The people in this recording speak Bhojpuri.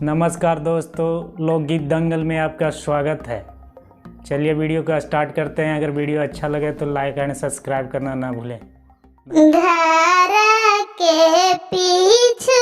नमस्कार दोस्तों, लोकगीत दंगल में आपका स्वागत है। चलिए वीडियो का स्टार्ट करते हैं। अगर वीडियो अच्छा लगे तो लाइक एंड सब्सक्राइब करना ना भूलें। घर के पीछे